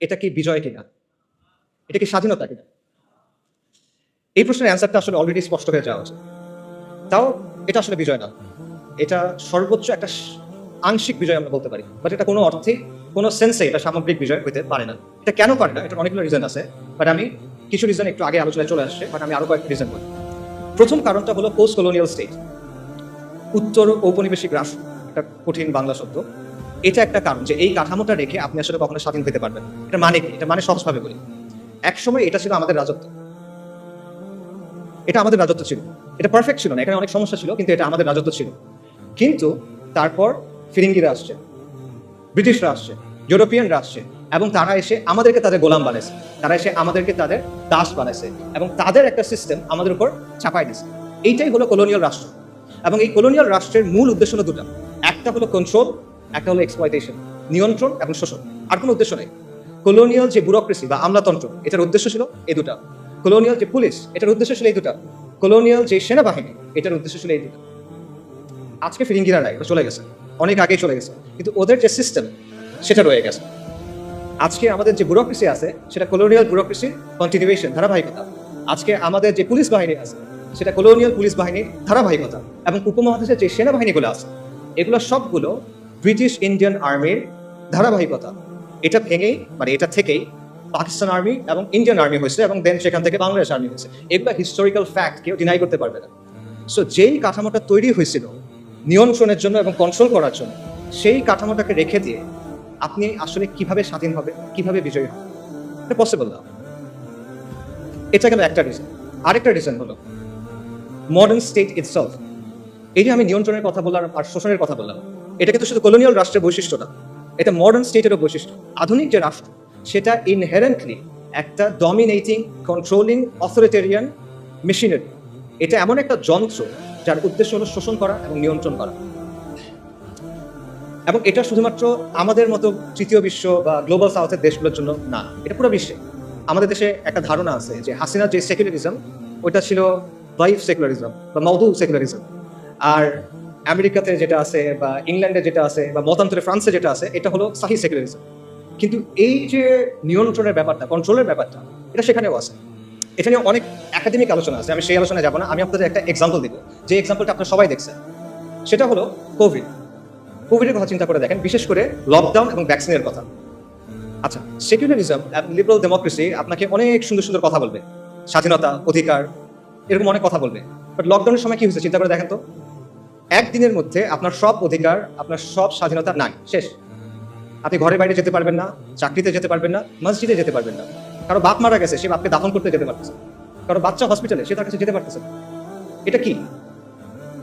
এটা কি বিজয় কিনা, এটা কি স্বাধীনতা কিনা? এই প্রশ্নের অ্যান্সারটা আসলে অলরেডি স্পষ্ট হয়ে যাওয়া উচিত। তাও এটা আসলে বিজয় না, এটা সর্বোচ্চ একটা আংশিক বিজয় আমরা বলতে পারি, বাট এটা কোনো অর্থে কোনো সেন্সে এটা সামগ্রিক বিজয় হতে পারে না। এটা কেন পারে না, এটার অনেকগুলো রিজন আছে, বাট আমি কিছু রিজন একটু আগে আলোচনায় চলে আসছে, বাট আমি আরো কয়েকটা রিজন বলি। প্রথম কারণটা হলো পোস্ট কলোনিয়াল স্টেট, উত্তর ঔপনিবেশিক রাষ্ট্র, একটা কঠিন বাংলা শব্দ। এটা একটা কারণ যে এই কাঠামোটা রেখে আপনি আসলে কখনো স্বাধীন হতে পারবেন। এটা মানে কি? এটা মানে সহজভাবে বলি, একসময় এটা ছিল আমাদের রাজত্ব, এটা আমাদের রাজত্ব ছিল। এটা পারফেক্ট ছিল না, এখানে অনেক সমস্যা ছিল, কিন্তু এটা আমাদের রাজত্ব ছিল। কিন্তু তারপর ফিরিঙ্গিরা আসছে, ব্রিটিশরা আসছে, ইউরোপিয়ানরা আসছে, এবং তারা এসে আমাদেরকে তাদের গোলাম বানাইছে, তারা এসে আমাদেরকে তাদের দাস বানাইছে, এবং তাদের একটা সিস্টেম আমাদের উপর চাপাই দিছে। এইটাই হলো কলোনিয়াল রাষ্ট্র। এবং এই কলোনিয়াল রাষ্ট্রের মূল উদ্দেশ্য হলো দুটা, একটা হলো কন্ট্রোল, একটা হলো এক্সপ্লয়টেশন, নিয়ন্ত্রণ এবং শোষণ। আর কোনো উদ্দেশ্য নেই। কলোনিয়াল যে ব্যুরোক্রেসি বা আমলাতন্ত্র, এটার উদ্দেশ্য ছিল এই দুটা। কলোনিয়াল যে পুলিশ, এটার উদ্দেশ্য ছিল এই দুটা। কলোনিয়াল যে সেনাবাহিনী, এটার উদ্দেশ্য ছিল এই দুটা। আজকে ফিরিঙ্গিরা নাই, ওটা চলে গেছে, অনেক আগেই চলে গেছে, কিন্তু ওদের যে সিস্টেম সেটা রয়ে গেছে। আজকে আমাদের যে ব্যুরোক্রেসি আছে সেটা কলোনিয়াল ব্যুরোক্রেসির কন্টিনিউয়েশন, ধারাবাহিকতা। আজকে আমাদের যে পুলিশ বাহিনী আছে সেটা কলোনিয়াল পুলিশ বাহিনীর ধারাবাহিকতা। এবং উপমহাদেশের যে সেনাবাহিনীগুলো আছে এগুলো সবগুলো ব্রিটিশ ইন্ডিয়ান আর্মির ধারাবাহিকতা। এটা ভেঙেই, মানে এটা থেকেই পাকিস্তান আর্মি এবং ইন্ডিয়ান আর্মি হয়েছে, এবং দেন সেখান থেকে বাংলাদেশ আর্মি হয়েছে। এগুলো হিস্টোরিক্যাল ফ্যাক্ট, কেউ ডিনাই করতে পারবে না। সো যেই কাঠামোটা তৈরি হয়েছিল নিয়ন্ত্রণের জন্য এবং কন্ট্রোল করার জন্য, সেই কাঠামোটাকে রেখে দিয়ে আপনি আসলে কিভাবে স্বাধীন হবে, কিভাবে বিজয়ী হবে, এটা পসিবল না। এটা গেল একটা রিজন। আরেকটা রিজন হলো মডার্ন স্টেট ইটসেলফ। এই যে আমি নিয়ন্ত্রণের কথা বললাম আর শোষণের কথা বললাম, এটা কিন্তু শুধু কলোনিয়াল রাষ্ট্রের বৈশিষ্ট্য না, এটা মডার্ন স্টেটেরও বৈশিষ্ট্য। আধুনিক যে রাষ্ট্র সেটা ইনহেরেন্টলি একটা ডমিনেটিং, কন্ট্রোলিং, অথরিটেরিয়ান মেশিনারি। এটা এমন একটা যন্ত্র যার উদ্দেশ্য হলো শোষণ করা এবং নিয়ন্ত্রণ করা। এবং এটা শুধুমাত্র আমাদের মতো তৃতীয় বিশ্ব বা গ্লোবাল সাউথের দেশগুলোর জন্য না, এটা পুরো বিশ্বে। আমাদের দেশে একটা ধারণা আছে যে হাসিনার যে সেকুলারিজম, ওইটা ছিল লাইফ সেকুলারিজম বা মওদু সেকুলারিজম। আর আমেরিকাতে যেটা আছে বা ইংল্যান্ডে যেটা আছে বা মতান্তরে ফ্রান্সে যেটা আছে, এটা হলো সাহি সেকুলারিজম। কিন্তু এই যে নিয়ন্ত্রণের ব্যাপারটা, কন্ট্রোলের ব্যাপারটা, এটা সেখানেও আছে। এটা নিয়ে অনেক একাডেমিক আলোচনা আছে, আমি সেই আলোচনায় যাবো না। আমি আপনাদের একটা এক্সাম্পল দিব, যে এক্সাম্পলটা আপনারা সবাই দেখছেন। সেটা হলো কোভিড। কোভিডের কথা চিন্তা করে দেখেন, বিশেষ করে লকডাউন এবং ভ্যাকসিনের কথা। আচ্ছা, সেকুলারিজম এবং লিবারাল ডেমোক্রেসি আপনাকে অনেক সুন্দর সুন্দর কথা বলবে, স্বাধীনতা, অধিকার, এরকম অনেক কথা বলবে। বাট লকডাউনের সময় কি হয়েছে চিন্তা করে দেখেন তো। একদিনের মধ্যে আপনার সব অধিকার, আপনার সব স্বাধীনতা নাই, শেষ। আপনি ঘরে বাইরে যেতে পারবেন না, চাকরিতে যেতে পারবেন না, মসজিদে যেতে পারবেন না। কারো বাপ মারা গেছে, সে বাপকে দাফন করতে যেতে পারতেছে। কারো বাচ্চা হসপিটালে, সে তার কাছে যেতে পারতেছে। এটা কি?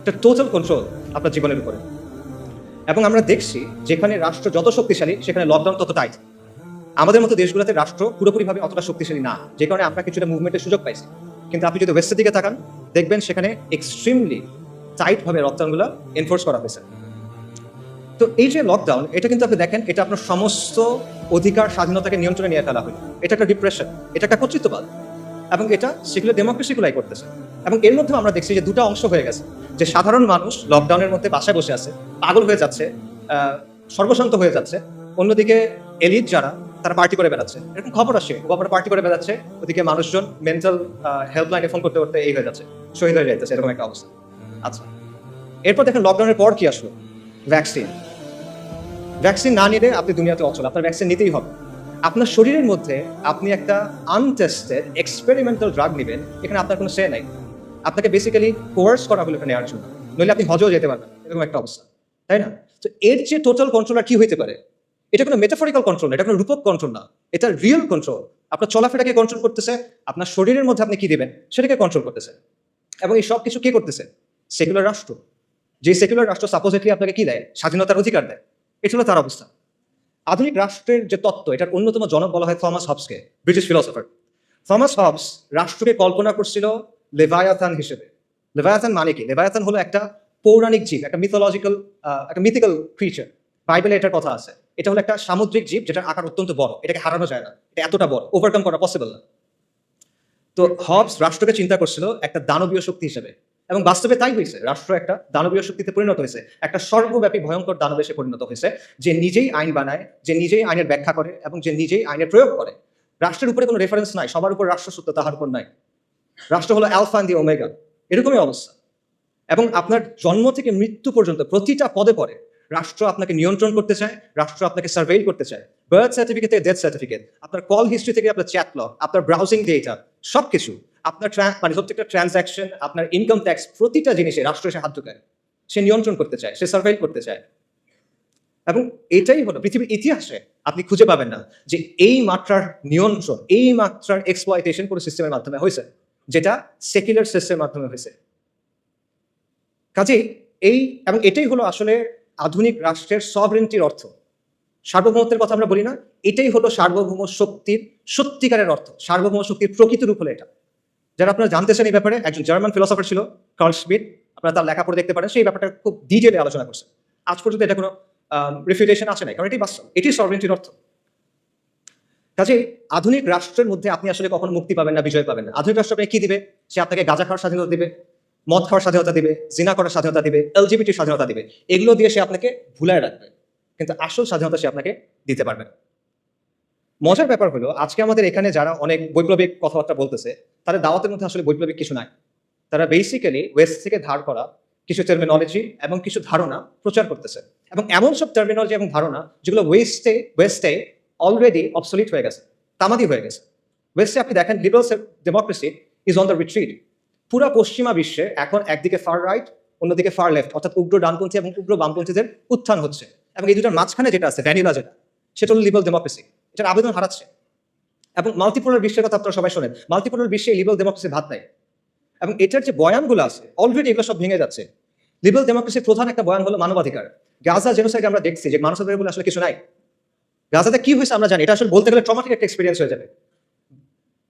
এটা টোটাল কন্ট্রোল আপনার জীবনের উপরে। এবং আমরা দেখছি যেখানে রাষ্ট্র যত শক্তিশালী সেখানে লকডাউন তত টাইট। আমাদের মতো দেশগুলোতে রাষ্ট্র পুরোপুরিভাবে অতটা শক্তিশালী না, যে কারণে আমরা কিছুটা মুভমেন্টের সুযোগ পাইছি। কিন্তু আপনি যদি ওয়েস্টের দিকে তাকান, দেখবেন সেখানে এক্সট্রিমলি টাইট ভাবে লকডাউনগুলো এনফোর্স করা হয়েছে। তো এই যে লকডাউন, এটা কিন্তু আপনি দেখেন, এটা আপনার সমস্ত অধিকার, স্বাধীনতাকে নিয়ন্ত্রণে নিয়ে ফেলা হলো। এটা একটা ডিপ্রেশন, এটা একটা কর্তৃত্ববাদ, এবং এটা সেগুলো ডেমোক্রেসিগুলাই করতেছে। এবং এর মধ্যে আমরা দেখছি যে দুটা অংশ হয়ে গেছে, যে সাধারণ মানুষ লকডাউনের মধ্যে বাসায় বসে আছে, পাগল হয়ে যাচ্ছে, সর্বশান্ত হয়ে যাচ্ছে। অন্যদিকে এলিট যারা, তারা পার্টি করে বেড়াচ্ছে, এরকম খবর আসে, ওরা পার্টি করে বেড়াচ্ছে। ওদিকে মানুষজন মেন্টাল হেল্পলাইনে ফোন করতে করতে এই হয়ে যাচ্ছে, শহীদ হয়ে যাইতেছে, এরকম একটা অবস্থা। আচ্ছা, এরপর দেখেন লকডাউনের পর কি আসলো? ভ্যাকসিন। ভ্যাকসিন না নিলে আপনি দুনিয়াতে অচল, আপনার ভ্যাকসিন নিতেই হবে। আপনার শরীরের মধ্যে আপনি একটা আনটেস্টেড এক্সপেরিমেন্টাল ড্রাগ নেবেন, এখানে আপনার কোনো সে নাই। আপনাকে বেসিক্যালি কোয়ার্স করা হলো এটা নেওয়ার জন্য, নইলে আপনি হজও যেতে পারবেন, এরকম একটা অবস্থা, তাই না? তো এর যে টোটাল কন্ট্রোলার কি হইতে পারে? এটা কোনো মেটাফরিক্যাল কন্ট্রোল, এটা কোনো রূপক কন্ট্রোল না, এটা রিয়েল কন্ট্রোল। আপনার চলাফেরাকে কন্ট্রোল করতেছে, আপনার শরীরের মধ্যে আপনি কি দিবেন সেটাকে কন্ট্রোল করতেছে। এবং এই সব কিছু কে করতেছে? সেকুলার রাষ্ট্র। যে সেকুলার রাষ্ট্র সাপোজিটলি আপনাকে কি দেয়? স্বাধীনতার অধিকার দেয়। এটা হলো তার অবস্থা। আধুনিক রাষ্ট্রের যে তত্ত্ব, এটার অন্যতম জনক বলা হয় থমাস হবসকে, ব্রিটিশ ফিলোসফার। থমাস হবস রাষ্ট্রকে কল্পনা করছিল লেভায়াথান হিসেবে। লেভায়াথান মানে কি? লেভায়াথান হলো একটা পৌরাণিক জীব, একটা মিথোলজিক্যাল, একটা মিথিক্যাল ক্রিচার। বাইবেলে এটার কথা আছে। এটা হলো একটা সামুদ্রিক জীব যেটার আকার অত্যন্ত বড়, এটাকে হারানো যায় না, এটা এতটা বড়, ওভারকাম করা পসিবল না। তো হবস রাষ্ট্রকে চিন্তা করছিল একটা দানবীয় শক্তি হিসেবে, এবং বাস্তবে তাই হয়েছে। রাষ্ট্র একটা দানবীয় শক্তিতে পরিণত হয়েছে, একটা সর্বব্যাপী ভয়ঙ্কর দানবে সে পরিণত হয়েছে, যে নিজেই আইন বানায়, যে নিজেই আইনের ব্যাখ্যা করে এবং যে নিজেই আইনের প্রয়োগ করে। রাষ্ট্রের উপরে কোনো রেফারেন্স নাই, সবার উপর রাষ্ট্রসূত্র তাহার উপর নাই। রাষ্ট্র হলো অ্যালফা এন্ড দি ওমেগা, এরকমই অবস্থা। এবং আপনার জন্ম থেকে মৃত্যু পর্যন্ত প্রতিটা পদে পরে রাষ্ট্র আপনাকে নিয়ন্ত্রণ করতে চায়, রাষ্ট্র আপনাকে সার্ভেইল করতে চায়। বার্থ সার্টিফিকেট থেকে ডেথ সার্টিফিকেট, আপনার কল হিস্ট্রি থেকে আপনার চ্যাট লগ, আপনার ব্রাউজিং ডেটা, সবকিছু, আপনার মানে প্রত্যেকটা ট্রানজাকশন, আপনার ইনকাম ট্যাক্স, প্রতিটা জিনিসে রাষ্ট্র এসে হাত ঢুকায়, সে নিয়ন্ত্রণ করতে চায়, সে সার্ভেইল করতে চায়। এবং এটাই হলো পৃথিবীর ইতিহাসে আপনি খুঁজে পাবেন না যে এই মাত্রার নিয়ন্ত্রণ, এই মাত্রার এক্সপ্লয়টেশন কোনো সিস্টেমের মাধ্যমে হয়েছে, যেটা সেকুলার সিস্টেমের মাধ্যমে হয়েছে। কাজেই এবং এটাই হলো আসলে আধুনিক রাষ্ট্রের সভরেন্টির অর্থ। সার্বভৌমত্বের কথা আমরা বলি না, এটাই হলো সার্বভৌম শক্তির সত্যিকারের অর্থ। সার্বভৌম শক্তির প্রকৃত রূপ হলো এটা। যারা আপনারা জানতে চান এই ব্যাপারে, একজন জার্মান ফিলোসফার ছিল কার্ল শ্মিট, আপনারা তার লেখা পড়ে দেখতে পারেন, সেই ব্যাপারটা খুব ডিটেলে আলোচনা করছে। আজ পর্যন্ত এটা কোনো রিফিউটেশন আসে নাই, কারণ এটাই বাস্তব, এটি সভরেন্টির অর্থ। কাজেই আধুনিক রাষ্ট্রের মধ্যে আপনি আসলে কখনো মুক্তি পাবেন না, বিজয় পাবেন না। আধুনিক রাষ্ট্র আপনাকে কি দিবে? সে আপনাকে গাঁজা খাওয়ার স্বাধীনতা দিবে, মদ খাওয়ার স্বাধীনতা দিবে, জিনা করার স্বাধীনতা দিবে, এলজিবিটির স্বাধীনতা দিবে। এগুলো দিয়ে সে আপনাকে ভুলায় রাখবে, কিন্তু আসল স্বাধীনতা সে আপনাকে দিতে পারবে না। মজার ব্যাপার হলো, আজকে আমাদের এখানে যারা অনেক বৈপ্লবিক কথাবার্তা বলতেছে, তাদের দাওয়াতের মধ্যে আসলে বৈপ্লবিক কিছু নাই। তারা বেসিক্যালি ওয়েস্ট থেকে ধার করা কিছু টার্মিনোলজি এবং কিছু ধারণা প্রচার করতেছে, এবং এমন সব টার্মিনোলজি এবং ধারণা যেগুলো ওয়েস্টে অলরেডি অবসলিট হয়ে গেছে, তামাদি হয়ে গেছে। ওয়েস্টে আপনি দেখেন liberal democracy is on the retreat. পুরো পশ্চিমা বিশ্বে এখন একদিকে ফার রাইট, অন্যদিকে ফার লেফট, অর্থাৎ উগ্র ডানপন্থী এবং উগ্র বামপন্থীদের উত্থান হচ্ছে। এবং এই দুটার মাঝখানে যেটা আছে, ভ্যানিলা যেটা, সেটা হলো লিবারাল ডেমোক্রেসি। এটার আবেদন হারাচ্ছে। এবং মাল্টিপোলার বিশ্বের কথা আপনারা সবাই শোনেন, মাল্টিপোলার বিশ্বে লিবারাল ডেমোক্রেসির ভাত নাই। এবং এটার যে বয়ানগুলো আছে অলরেডি এগুলো সব ভেঙে যাচ্ছে। লিবারাল ডেমোক্রেসির প্রধান একটা বয়ান হলো মানবাধিকার। গাজা জেনোসাইডে আমরা দেখছি যে মানবাধিকার বলে আসলে কিছু নাই। গাজাতে কি হয়েছে আমরা জানি, এটা আসলে বলতে গেলে ট্রমাটিক একটা এক্সপিরিয়েন্স হয়ে যাবে।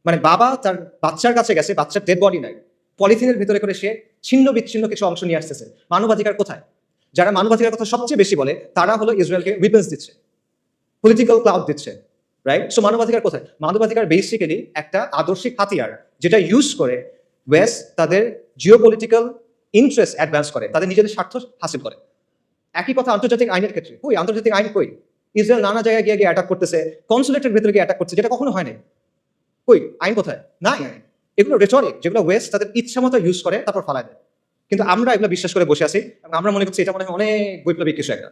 মানে বাবা তার বাচ্চার কাছে গেছে, বাচ্চার ডেড বডি নাই, পলিথিনের ভিতরে করে সে ছিন্ন বিচ্ছিন্ন কিছু অংশ নিয়ে আসতেছে। মানবাধিকার কোথায়? যারা মানবাধিকার কথা সবচেয়ে বেশি বলে তারা হলো ইসরায়েলকে উইপেন্স দিচ্ছে, পলিটিক্যাল ক্লাউড দিচ্ছে, রাইট? সো মানবাধিকার কোথায়? মানবাধিকার বেসিক্যালি একটা আদর্শিক হাতিয়ার, যেটা ইউজ করে ওয়েস্ট তাদের জিওপলিটিক্যাল ইন্টারেস্ট অ্যাডভান্স করে, তাদের নিজেদের স্বার্থ হাসিল করে। একই কথা আন্তর্জাতিক আইনের ক্ষেত্রে। কই আন্তর্জাতিক আইন কই? ইসরায়েল নানা জায়গায় গিয়ে গিয়ে অ্যাটাক করতেছে, কনসুলেটের ভেতরে গিয়ে অ্যাটাক করছে, যেটা কখনো হয় না। কই আইন কোথায়? নাই। এগুলো রেটরিক, যেগুলো ওয়েস্ট তাদের ইচ্ছা মতো ইউজ করে তারপর ফালায় দেয়। কিন্তু আমরা এগুলো বিশ্বাস করে বসে আছি এবং আমরা মনে করছি এটা মনে হয় অনেক বৈপ্লবিক কিছু একটা।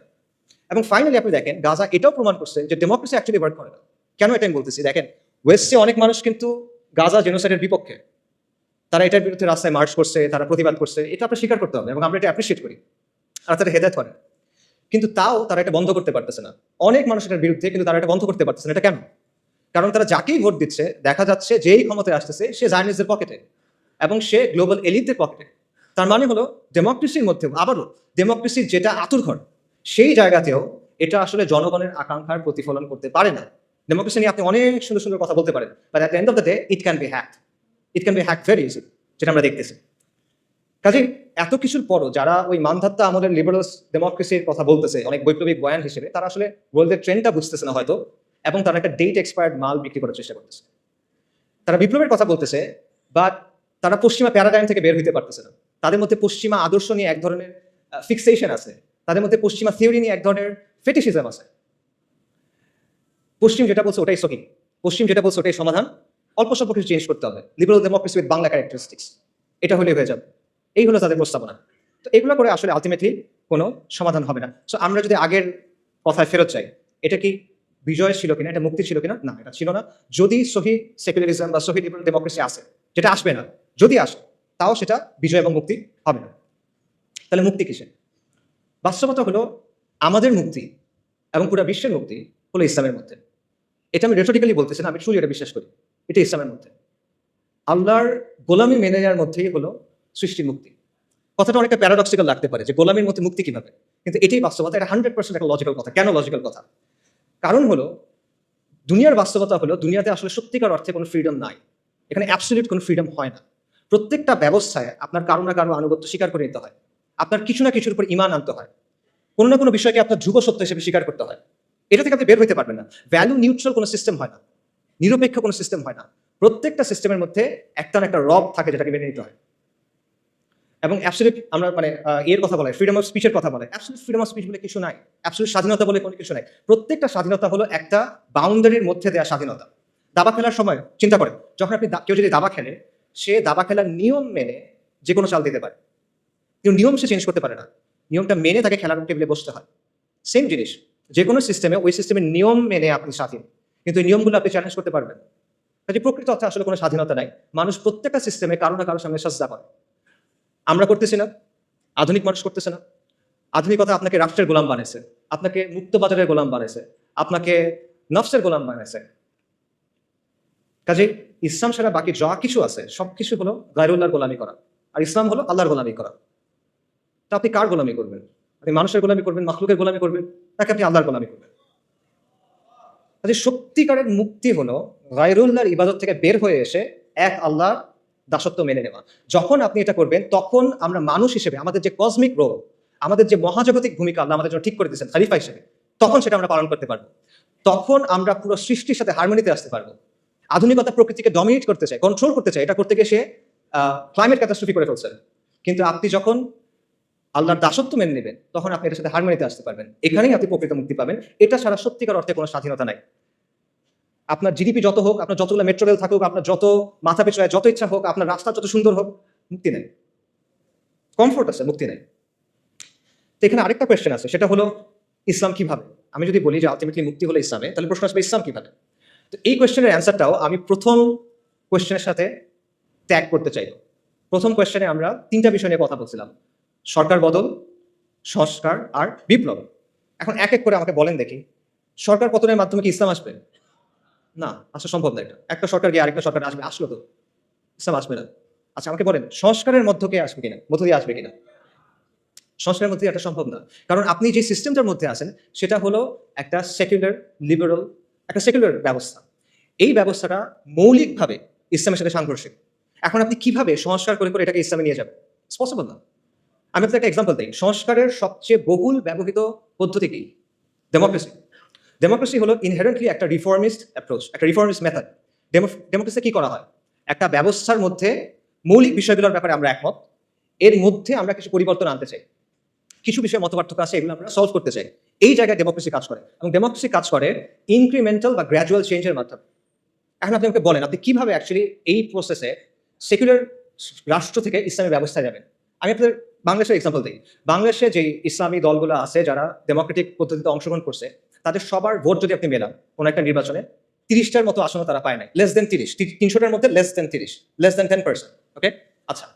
এবং ফাইনালি আপনি দেখেন গাজা এটাও প্রমাণ করছে যে ডেমোক্রেসি অ্যাকচুয়ালি ওয়ার্ক করে না। কেন এটা আমি বলতেছি? দেখেন, ওয়েস্টে অনেক মানুষ কিন্তু গাজা জেনোসাইডের বিপক্ষে, তারা এটার বিরুদ্ধে রাস্তায় মার্চ করছে, তারা প্রতিবাদ করছে, এটা আমরা স্বীকার করতে হবে এবং আমরা এটা অ্যাপ্রিসিয়েট করি, আর তারা হেদায়েত করে। কিন্তু তাও তারা এটা বন্ধ করতে পারতেছে না। অনেক মানুষ এটার বিরুদ্ধে, কিন্তু তারা এটা বন্ধ করতে পারতেছে না। এটা কেন? কারণ তারা যাকেই ভোট দিচ্ছে দেখা যাচ্ছে যেই ক্ষমতায় আসতেছে সে জায়নিস্টদের পকেটে এবং সে গ্লোবাল এলিটদের পকেটে। তার মানে হলো ডেমোক্রেসির মধ্যেও, আবারও ডেমোক্রেসির যেটা আতুরঘর, সেই জায়গাতেও এটা আসলে জনগণের আকাঙ্ক্ষার প্রতিফলন করতে পারে না। ডেমোক্রেসি নিয়ে আপনি অনেক সুন্দর সুন্দর কথা বলতে পারেন, but at the end of the day it can be hacked. It can be hacked very easy, যেটা আমরা দেখতেছি। কাজে এত কিছুর পরও যারা ওই মানধাত্তা আমাদের লিবারাল ডেমোক্রেসির কথা বলতেছে অনেক বৈপ্লবিক বয়ান হিসেবে, তারা আসলে ওয়ার্ল্ডের ট্রেন্ডটা বুঝতেছে না হয়তো, এবং তারা একটা ডেট এক্সপায়ার্ড মাল বিক্রি করার চেষ্টা করতেছে। তারা বিপ্লবের কথা বলতেছে, বাট তারা পশ্চিমা প্যারাডাইম থেকে বের হইতে পারতেছে না। তাদের মধ্যে পশ্চিমা আদর্শ নিয়ে এক ধরনের ফিক্সেশন আছে, তাদের মধ্যে পশ্চিমা থিওরি নিয়ে এক ধরনের ফেটিশিজম আছে। পশ্চিম যেটা বলছে ওটাই সহি, পশ্চিম যেটা বলছে ওটাই সমাধান, অল্প স্বল্প কিছু চেঞ্জ করতে হবে। Liberal democracy with Bangla characteristics, এটা হলে হয়ে যাবে। এই হলো তাদের প্রস্তাবনা। তো এগুলো করে আসলে আলটিমেটলি কোনো সমাধান হবে না। সো আমরা যদি আগের কথায় ফেরত চাই, এটা কি বিজয় ছিল কিনা, এটা মুক্তি ছিল কিনা? না, এটা ছিল না। যদি সহি সেকুলারিজম বা সহি লিবারাল ডেমোক্রেসি আসে, যেটা আসবে না, যদি আসে তাও সেটা বিজয় এবং মুক্তি হবে না। তাহলে মুক্তি কিসে? বাস্তবতা হলো আমাদের মুক্তি এবং পুরো বিশ্বের মুক্তি হলো ইসলামের মধ্যে। এটা আমি রেটরিক্যালি বলতেছি না, আমি ট্রুলি এটা বিশ্বাস করি, এটা ইসলামের মধ্যে। আল্লাহর গোলামি মেনে নেওয়ার মধ্যেই হলো সৃষ্টির মুক্তি। কথাটা অনেকটা প্যারাডক্সিক্যাল লাগতে পারে যে গোলামির মধ্যে মুক্তি কিভাবে, কিন্তু এটাই বাস্তবতা। এটা 100% একটা লজিক্যাল কথা। কেন লজিক্যাল কথা? কারণ হলো দুনিয়ার বাস্তবতা হলো দুনিয়াতে আসলে সত্যিকার অর্থে কোনো ফ্রিডম নাই। এখানে অ্যাবসলিউট কোনো ফ্রিডম হয় না। প্রত্যেকটা ব্যবস্থায় আপনার কারো না কারো আনুগত্য স্বীকার করে নিতে হয়, আপনার কিছু না কিছুর উপর ঈমান আনতে হয়, কোনো না কোনো বিষয়কে আপনার ধ্রুব সত্য হিসেবে স্বীকার করতে হয়। এটা থেকে আপনি বের হইতে পারবেন না। ভ্যালু নিউট্রাল কোনো সিস্টেম হয় না, নিরপেক্ষ কোনো সিস্টেম হয় না। প্রত্যেকটা সিস্টেমের মধ্যে একটা না একটা রব থাকে যেটাকে মেনে নিতে হয়। এবং অ্যাবসলিউট আমরা মানে এর কথা বলে ফ্রিডম অফ স্পিচের কথা বলে, অ্যাবসলিউট ফ্রিডম অফ স্পিচ বলে কিছু নাই, অ্যাবসলিউট স্বাধীনতা বলে কোনো কিছু নাই। প্রত্যেকটা স্বাধীনতা হলো একটা বাউন্ডারির মধ্যে দেওয়া স্বাধীনতা। দাবা খেলার সময় চিন্তা করেন, যখন আপনি কেউ যদি দাবা খেলে, সে দাবা খেলার নিয়ম মেনে যে কোনো চাল দিতে পারে, কিন্তু নিয়ম সে চেঞ্জ করতে পারে না। নিয়মটা মেনে তাকে খেলার টেবিলে বসতে হয়। সেম জিনিস, যে কোনো সিস্টেমে ওই সিস্টেমের নিয়ম মেনে আপনি স্বাধীন, কিন্তু এই নিয়মগুলো আপনি চ্যালেঞ্জ করতে পারবেন। কাজে প্রকৃত অর্থে আসলে কোনো স্বাধীনতা নাই। মানুষ প্রত্যেকটা সিস্টেমে কারো না কারোর সামনে সাজদা করে। আমরা করতেছি না, আধুনিক মানুষ করতেছে না। আধুনিকতা আপনাকে রাষ্ট্রের গোলাম বানাইছে, আপনাকে মুক্ত বাজারের গোলাম বানাইছে, আপনাকে নফসের গোলাম বানাইছে। কাজে ইসলাম ছাড়া বাকি যা কিছু আছে সবকিছু হলো গায়রুল্লাহর গোলামি করা, আর ইসলাম হলো আল্লাহর গোলামি করা। তা আপনি কার গোলামি করবেন? আপনি মানুষের গোলামি করবেন, মাখলুকের গোলামি করবেন, নাকি আপনি আল্লাহর গোলামি করবেন? কাজে সত্যিকারের মুক্তি হলো গায়রুল্লাহর ইবাদত থেকে বের হয়ে এসে এক আল্লাহর দাসত্ব মেনে নেওয়া। যখন আপনি এটা করবেন, তখন আমরা মানুষ হিসেবে আমাদের যে কসমিক রোল, আমাদের যে মহাজাগতিক ভূমিকা আল্লাহ আমাদের জন্য ঠিক করে দিয়েছেন খলিফা হিসেবে, তখন সেটা আমরা পালন করতে পারবো। তখন আমরা পুরো সৃষ্টির সাথে হারমোনিতে আসতে পারবো। আধুনিকতা প্রকৃতিকে ডমিনেট করতে চায়, কন্ট্রোল করতে চায়, এটা করতে গিয়ে সে ক্লাইমেট ক্যাটাস্ট্রফি করে ফেলছে। কিন্তু আপনি যখন আল্লাহর দাসত্ব মেনে নেবেন, তখন আপনি এটার সাথে হারমোনিতে আসতে পারবেন। এখানেই আপনি প্রকৃত মুক্তি পাবেন। এটা ছাড়া সত্যিকার অর্থে কোনো স্বাধীনতা নাই। আপনার জিডিপি যত হোক, আপনার যতগুলো মেট্রো রেল থাকুক, আপনার যত মাথা পিছু যত ইচ্ছা হোক, আপনার রাস্তা যত সুন্দর হোক, মুক্তি নেই। কমফোর্ট আছে, মুক্তি নেই। তো এখানে আরেকটা কোয়েশ্চেন আছে, সেটা হলো ইসলাম কিভাবে? আমি যদি বলি যে আলটিমেটলি মুক্তি হলো ইসলামে, তাহলে প্রশ্ন আসবে ইসলাম কিভাবে? তো এই কোয়েশ্চেনের অ্যান্সারটাও আমি প্রথম কোয়েশ্চেনের সাথে ট্যাগ করতে চাই। প্রথম কোয়েশ্চেনে আমরা তিনটা বিষয় নিয়ে কথা বলছিলাম: সরকার বদল, সংস্কার আর বিপ্লব। এখন এক এক করে আমাকে বলেন দেখি, সরকার পতনের মাধ্যমে কি ইসলাম আসবে? না, আসা সম্ভব না। একটা সরকার গিয়ে আরেকটা সরকার আসবে, আসলো তো ইসলাম আসবে না। আচ্ছা আমাকে বলেন, সংস্কারের মধ্য দিয়ে আসবে কিনা? সংস্কারের মধ্যে এটা সম্ভব না, কারণ আপনি যে সিস্টেমটার মধ্যে আছেন সেটা হলো একটা সেকুলার লিবারাল, একটা সেকুলার ব্যবস্থা। এই ব্যবস্থাটা মৌলিকভাবে ইসলামের সাথে সাংঘর্ষিক। এখন আপনি কিভাবে সংস্কার করে করে এটাকে ইসলামে নিয়ে যাবেন? ইটস পসিবল না। আমি আপনাকে একটা এক্সাম্পল দিই। সংস্কারের সবচেয়ে বহুল ব্যবহৃত পদ্ধতি কি? ডেমোক্রেসি। ডেমোক্রেসি হলো ইনহেরেন্টলি একটা রিফর্মিস্ট অ্যাপ্রোচ, একটা রিফর্মিস্ট মেথড। ডেমোক্রেসি কি করা হয়? একটা ব্যবস্থার মধ্যে মৌলিক বিষয়গুলোর ব্যাপারে আমরা একমত, এর মধ্যে আমরা কিছু পরিবর্তন আনতে চাই, কিছু বিষয়ে মতপার্থক্য আছে, এগুলো আমরা সলভ করতে চাই। এই জায়গায় ডেমোক্রেসি কাজ করে, এবং ডেমোক্রেসি কাজ করে ইনক্রিমেন্টাল বা গ্র্যাজুয়াল চেঞ্জের মাধ্যমে। এখন আপনি আমাকে বলেন, আপনি কিভাবে অ্যাকচুয়ালি এই প্রসেসে সেকুলার রাষ্ট্র থেকে ইসলামী ব্যবস্থায় যাবেন? আমি আপনাদের বাংলাদেশের এক্সাম্পল দিই। বাংলাদেশে যে ইসলামী দলগুলো আছে যারা ডেমোক্রেটিক পদ্ধতিতে অংশগ্রহণ করছে, তাদের সবার ভোট যদি আপনি মেলান কোনো একটা নির্বাচনে, 30টার মতো আসন তারা পায় নাই, লেস দেন 30, 300টার মধ্যে লেস দেন 30, লেস দেন 10%। ওকে, আচ্ছা,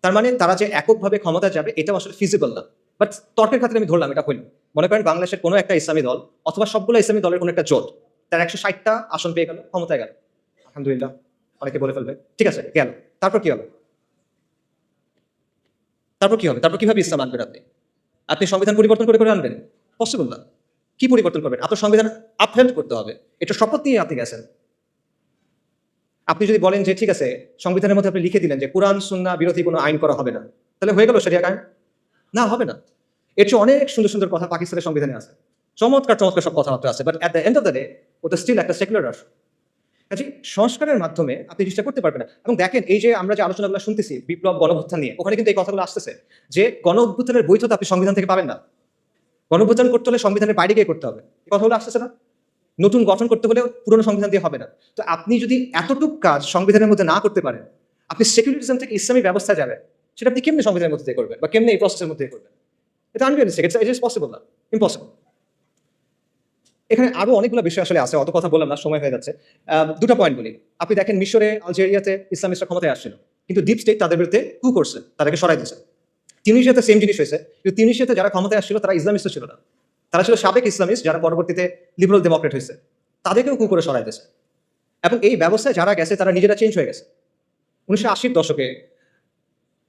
তার মানে তারা যে এককভাবে ক্ষমতা যাবে এটাও আসলে ফিজিবল না। বাট তর্কের খাতিরে আমি ধরলাম এটা হইল। মনে করেন বাংলাদেশের কোনো একটা ইসলামী দল অথবা সবগুলো ইসলামী দলের কোনো একটা জোট, তার 160টা আসন পেয়ে গেল, ক্ষমতায় গেল, আলহামদুলিল্লাহ, অনেকে বলে ফেলবে ঠিক আছে গেল। তারপর কি হবে? তারপর কিভাবে ইসলাম আনবেন? আপনি সংবিধান পরিবর্তন করে করে আনবেন? পসিবল না। কি পরিবর্তন করবেন? আপনার সংবিধান আপহেল্ড করতে হবে, এটা শপথ নিয়ে আপনি গেছেন। আপনি যদি বলেন যে ঠিক আছে, সংবিধানের মধ্যে আপনি লিখে দিলেন যে কোরআন সুন্নাহ বিরোধী কোনো আইন করা হবে না, তাহলে হয়ে গেল শরিয়া কায়েম? না, হবে না। এর চেয়ে অনেক সুন্দর সুন্দর কথা পাকিস্তানের সংবিধানে আছে, চমৎকার চমৎকার সব কথাবার্তা আছে, but at the end of the day ওটা স্টিল একটা সেকুলার রাষ্ট্র। কাজে সংস্কারের মাধ্যমে আপনি চেষ্টা করতে পারবেন না। এবং দেখেন, এই যে আমরা যে আলোচনাগুলো শুনতেছি বিপ্লব, গণঅভ্যুত্থান নিয়ে, ওখানে কিন্তু এই কথাগুলো আসতেছে যে গণঅভ্যুত্থানের বৈধতা আপনি সংবিধান থেকে পাবেন না। গণঅভ্যুত্থান করতে হলে সংবিধানের বাইরে গিয়ে করতে হবে। এই কথাগুলো আসতেছে না? নতুন গঠন করতে হলে পুরনো সংবিধান দিয়ে হবে না। তো আপনি যদি এতটুকু কাজ সংবিধানের মধ্যে না করতে পারেন, আপনি সেকুলারিজম থেকে ইসলামী ব্যবস্থা যাবেন, সেটা আপনি কেমনি সংবিধানের মধ্যে দিয়ে করবেন, বা কেমনি এই প্রসেসের মধ্যে করবেন? এটা আনরিয়ালিস্টিক, ইট ইজ পসিবল না, ইম্পসিবল। এখানে আরো অনেকগুলো বিষয় আসলে আছে, অত কথা বললাম না, সময় হয়ে যাচ্ছে। দুটো পয়েন্ট বলি। আপনি দেখেন, মিশরে, আলজেরিয়াতে ইসলামিস্টরা ক্ষমতায় আসছিল, কিন্তু ডিপ স্টেট তাদের বিরুদ্ধে কু করছে, তাদেরকে সরাই দিয়েছে। তিউনিসিয়াতে সেম জিনিস হয়েছে, কিন্তু তিউনিসিয়াতে যারা ক্ষমতায় আসছিল তারা ইসলামিস্ট ছিল না, তারা ছিল সাবেক ইসলামিস্ট, যারা পরবর্তীতে লিবারাল ডেমোক্রেট হয়েছে, তাদেরকেও কু করে সরাই দিয়েছে। এবং এই ব্যবস্থায় যারা গেছে তারা নিজেরা চেঞ্জ হয়ে গেছে। 1980-র দশকে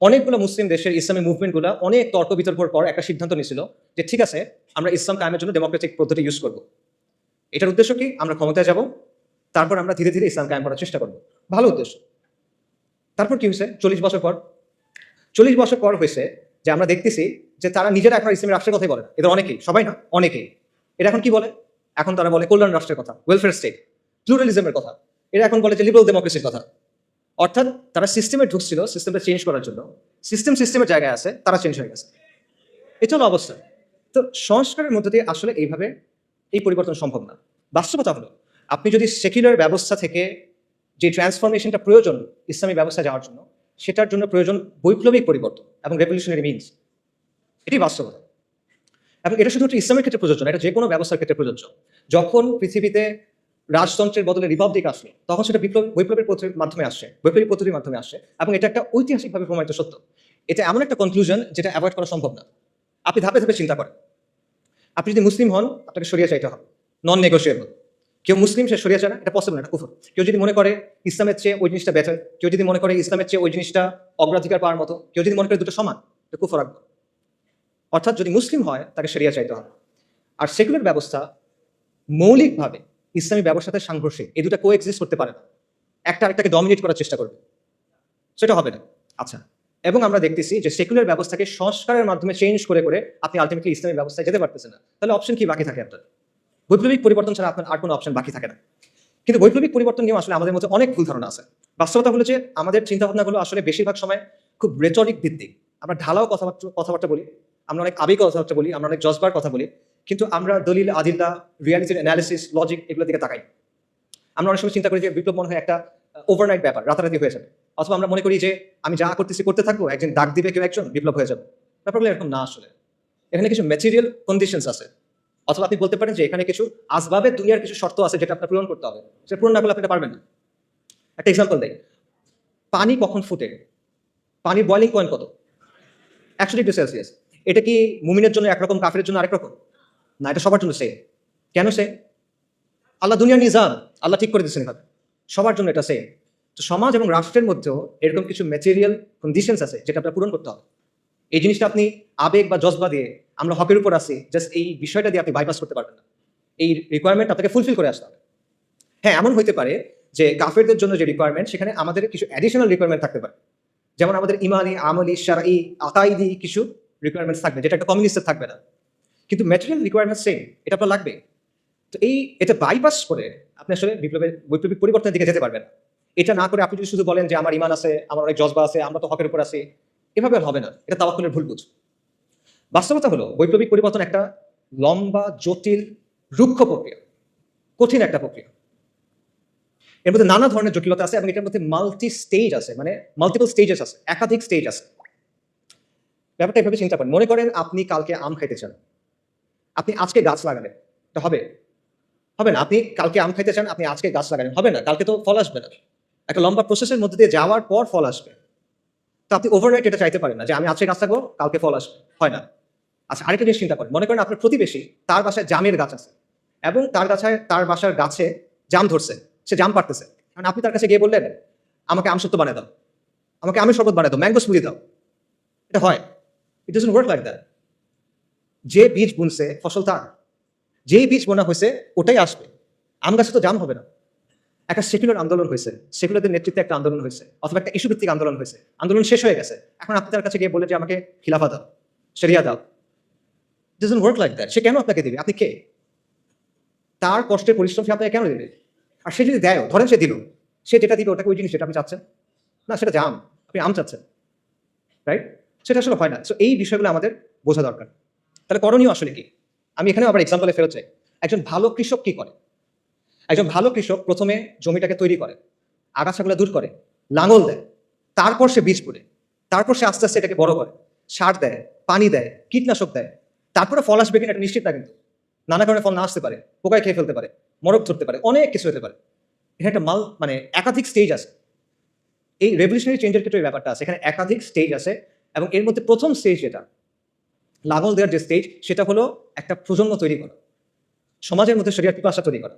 অনেকগুলো মুসলিম দেশের ইসলামী মুভমেন্টগুলো অনেক তর্ক বিতর্কের পর একটা সিদ্ধান্ত নিয়েছিল যে ঠিক আছে, আমরা ইসলাম কায়েমের জন্য ডেমোক্রেটিক পদ্ধতি ইউজ করব। এটার উদ্দেশ্য কি? আমরা ক্ষমতায় যাব, তারপর আমরা ধীরে ধীরে ইসলাম কায়েম করার চেষ্টা করবো। ভালো উদ্দেশ্য। তারপর কি হয়েছে? 40 বছর পর হয়েছে যে আমরা দেখতেছি যে তারা নিজেরা এখন ইসলামী রাষ্ট্রের কথাই বলে না। এদের অনেকেই, সবাই না, অনেকেই। এরা এখন কি বলে? এখন তারা বলে কল্যাণ রাষ্ট্রের কথা, ওয়েলফেয়ার স্টেট, প্লুরালিজমের কথা। এরা এখন বলে যে লিবারাল ডেমোক্রেসির কথা। অর্থাৎ তারা সিস্টেমে ঢুকছিল সিস্টেমটা চেঞ্জ করার জন্য, সিস্টেমের জায়গায় আছে, তারা চেঞ্জ হয়ে গেছে। এটা হলো অবস্থা। তো সংস্কারের মধ্য দিয়ে আসলে এইভাবে এই পরিবর্তন সম্ভব না। বাস্তবতা হলো আপনি যদি সেকুলার ব্যবস্থা থেকে যে ট্রান্সফরমেশনটা প্রয়োজন ইসলামী ব্যবস্থা যাওয়ার জন্য, সেটার জন্য প্রয়োজন বৈপ্লবিক পরিবর্তন এবং রেভলিউশনারি মিনস। এটাই বাস্তবতা। এবং এটা শুধুমাত্র ইসলামের ক্ষেত্রে প্রযোজ্য না, এটা যে কোনো ব্যবস্থার ক্ষেত্রে প্রযোজ্য। যখন পৃথিবীতে রাজতন্ত্রের বদলে রিপাবলিক আসলো, তখন সেটা বৈপ্লবের পদ্ধতির মাধ্যমে আসে, বৈপ্লবিক পদ্ধতির মাধ্যমে আসে, এবং এটা একটা ঐতিহাসিকভাবে প্রমাণিত সত্য। এটা এমন একটা কনক্লুশন যেটা অ্যাভয়েড করা সম্ভব না। আপনি ধাপে ধাপে চিন্তা করেন। আপনি যদি মুসলিম হন, আপনাকে শরিয়া চাইতে হবে, নন নেগোশিয়েবল। কেউ মুসলিম, সে শরিয়া চায় না, এটা পসিবল না, এটা কুফর। কেউ যদি মনে করে ইসলামের চেয়ে ওই জিনিসটা বেটার, কেউ যদি মনে করে ইসলামের চেয়ে ওই জিনিসটা অগ্রাধিকার পাওয়ার মতো, কেউ যদি মনে করে দুটো সমান, এটা কুফর রাখবে। অর্থাৎ যদি মুসলিম হয়, তাকে শরিয়া চাইতে হবে। আর সেকুলার ব্যবস্থা মৌলিকভাবে ইসলামী ব্যবস্থাতে সাংঘর্ষিক, এই দুটো কোএক্সিস্ট করতে পারে না। একটা আরেকটাকে ডমিনেট করার চেষ্টা করবে, সেটা হবে না। আচ্ছা, এবং আমরা দেখতেছি যে সেকুলার ব্যবস্থাকে সংস্কারের মাধ্যমে চেঞ্জ করে করে আপনি আলটিমেটলি ইসলামী ব্যবস্থায় যেতে পারতেছেন না। তাহলে অপশন কি বাকি থাকে আপনার? বৈপ্লবিক পরিবর্তন ছাড়া আপনার আর কোনো অপশন বাকি থাকে না। কিন্তু বৈপ্লবিক পরিবর্তন নিয়েও আসলে আমাদের মধ্যে অনেক ভুল ধারণা আছে। বাস্তবতা হলো যে আমাদের চিন্তাভাবনাগুলো আসলে বেশিরভাগ সময় খুব রেটরিক ভিত্তিক। আমরা ঢালাও কথাবার্তা বলি, আমরা অনেক আবেগ কথাবার্তা বলি, আমরা অনেক জজবার কথা বলি, কিন্তু আমরা দলিল, আদিল্লা, রিয়ালিটির অ্যানালিসিস, লজিক এগুলোর দিকে তাকাই। আমরা অনেক সময় চিন্তা করি যে বিপ্লব মনে হয় একটা ওভারনাইট ব্যাপার, রাতারাতি হয়ে যাবে। অথবা আমরা মনে করি যে আমি যা করতেছি করতে থাকবো, একদিন ডাক দিবে কেউ একজন, বিপ্লব হয়ে যাবে। ব্যাপারগুলো এরকম না। আসলে এখানে কিছু ম্যাটেরিয়াল কন্ডিশনস আছে, অথবা আপনি বলতে পারেন যে এখানে কিছু আসবাবের দুনিয়ার কিছু শর্ত আছে যেটা আপনার পূরণ করতে হবে। সেটা পূরণ না করলে আপনি এটা পারবেন না। একটা এক্সাম্পল দেয়, পানি কখন ফুটে? পানির বয়লিং পয়েন্ট কত? 100°C। এটা কি মুমিনের জন্য একরকম, কাফেরের জন্য আরেক রকম? না, এটা সবার জন্য সেম। কেন সেম? আল্লাহ দুনিয়ার নিজাম, আল্লাহ ঠিক করে দিচ্ছেন এভাবে, সবার জন্য এটা সেম। তো সমাজ এবং রাষ্ট্রের মধ্যেও এরকম কিছু ম্যাটেরিয়াল কন্ডিশনস আছে যেটা আপনার পূরণ করতে হবে। এই জিনিসটা আপনি আবেগ বা জজবা দিয়ে, আমরা হকের উপর আছি, জাস্ট এই বিষয়টা দিয়ে আপনি বাইপাস করতে পারবেন না। এই রিকোয়ারমেন্ট আপনাকে ফুলফিল করে আসতে হবে। হ্যাঁ, এমন হইতে পারে যে কাফেরদের জন্য যে রিকোয়ারমেন্ট, সেখানে আমাদের কিছু অ্যাডিশনাল রিকোয়ারমেন্ট থাকতে পারে। যেমন আমাদের ইমানি, আমলি, শারঈ, আকাইদি কিছু রিকোয়ারমেন্টস থাকবে, যেটা একটা কমিউনিস্টের থাকবে না। কিন্তু ম্যাটেরিয়াল রিকোয়ারমেন্ট সেম, এটা আপনার লাগবে। তো এটা বাইপাস করে আপনি আসলে বৈপ্লবিক পরিবর্তনের দিকে যেতে পারবেন না। এটা না করে আপনি যদি শুধু বলেন যে আমার ইমান আছে, আমার অনেক জজবা আছে, আমরা তো হকের উপর আছি, এভাবে আর হবে না। এটা তাওয়াক্কুলের ভুল বুঝ। বাস্তবতা হলো বৈপ্লবিক পরিবর্তন একটা লম্বা, জটিল, রুক্ষ প্রক্রিয়া, কঠিন একটা প্রক্রিয়া। এর মধ্যে নানা ধরনের জটিলতা আছে এবং এটার মধ্যে মাল্টি স্টেজ আছে, মানে মাল্টিপল স্টেজেস আছে, একাধিক স্টেজ আছে। ব্যাপারটা এভাবে চিন্তা করেন, মনে করেন আপনি কালকে আম খাইতে চান, আপনি আজকে গাছ লাগালেন, এটা হবে? হবে না। আপনি কালকে আম খাইতে চান, আপনি আজকে গাছ লাগালেন, হবে না, কালকে তো ফল আসবে না। একটা লম্বা প্রসেসের মধ্যে দিয়ে যাওয়ার পর ফল আসবে। তো আপনি ওভারনাইট এটা চাইতে পারেন না যে আমি আজকে গাছ লাগাবো, কালকে ফল আসবে, হয় না। আচ্ছা, আরেকটা জিনিস চিন্তা করেন, মনে করেন আপনার প্রতিবেশী, তার বাসায় জামের গাছ আছে এবং তার বাসার গাছে জাম ধরছে, সে জাম পারতেছে। কারণ আপনি তার কাছে গিয়ে বললেন আমাকে আমসত্ব বানিয়ে দাও, আমাকে আমের শরবত বানিয়ে দাও, ম্যাঙ্গো স্মুদি দাও। এটা হয়? ইট ডাজন্ট ওয়ার্ক লাইক দ্যাট। যে বীজ বুনছে ফসল তার, যেই বীজ বোনা হয়েছে ওটাই আসবে। আম গাছে তো জাম হবে না। একটা সেকুলার আন্দোলন হয়েছে, সেকুলারদের নেতৃত্বে একটা আন্দোলন হয়েছে, অথবা একটা ইস্যু ভিত্তিক আন্দোলন হয়েছে, আন্দোলন শেষ হয়ে গেছে, এখন আপনি তার কাছে গিয়ে বলে যে আমাকে খিলাফা দাও, শরিয়া দাও। It doesn't work like that. সে কেন আপনাকে দিবে? আপনি কে? তার কষ্টের পরিশ্রম সে আপনাকে কেন দিবে? আর সে যদি দেয়, ধরেন সে দিল, সে যেটা দিবে ওটাকে ওই জিনিস যেটা আপনি চাচ্ছেন না, সেটা জাম, আপনি আম চাচ্ছেন, রাইট? সেটা আসলে হয় না। সো এই বিষয়গুলো আমাদের বোঝা দরকার। তাহলে করণীয় আসলে কি? আমি এখানে আবার এক্সাম্পলে ফেরত চাই। একজন ভালো কৃষক কি করে? একজন ভালো কৃষক প্রথমে জমিটাকে তৈরি করে, আগাছাগুলো দূর করে, লাঙল দেয়, তারপর সে বীজ পোড়ে, তারপর সে আস্তে আস্তে এটাকে বড় করে, সার দেয়, পানি দেয়, কীটনাশক দেয়। তারপরে ফল আসবে কিনা এটা নিশ্চিত না, কিন্তু নানা কারণে ফল না আসতে পারে, পোকায় খেয়ে ফেলতে পারে, মরক ধরতে পারে, অনেক কিছু হতে পারে। এখানে একটা মানে একাধিক স্টেজ আছে। এই রেভলিউশনারি চেঞ্জের ক্ষেত্রে এই ব্যাপারটা আছে, এখানে একাধিক স্টেজ আছে। এবং এর মধ্যে প্রথম স্টেজ যেটা লাঙল দেওয়ার যে স্টেজ, সেটা হলো একটা প্রজন্ম তৈরি করা, সমাজের মধ্যে শরিয়ার পিপাসা তৈরি করা,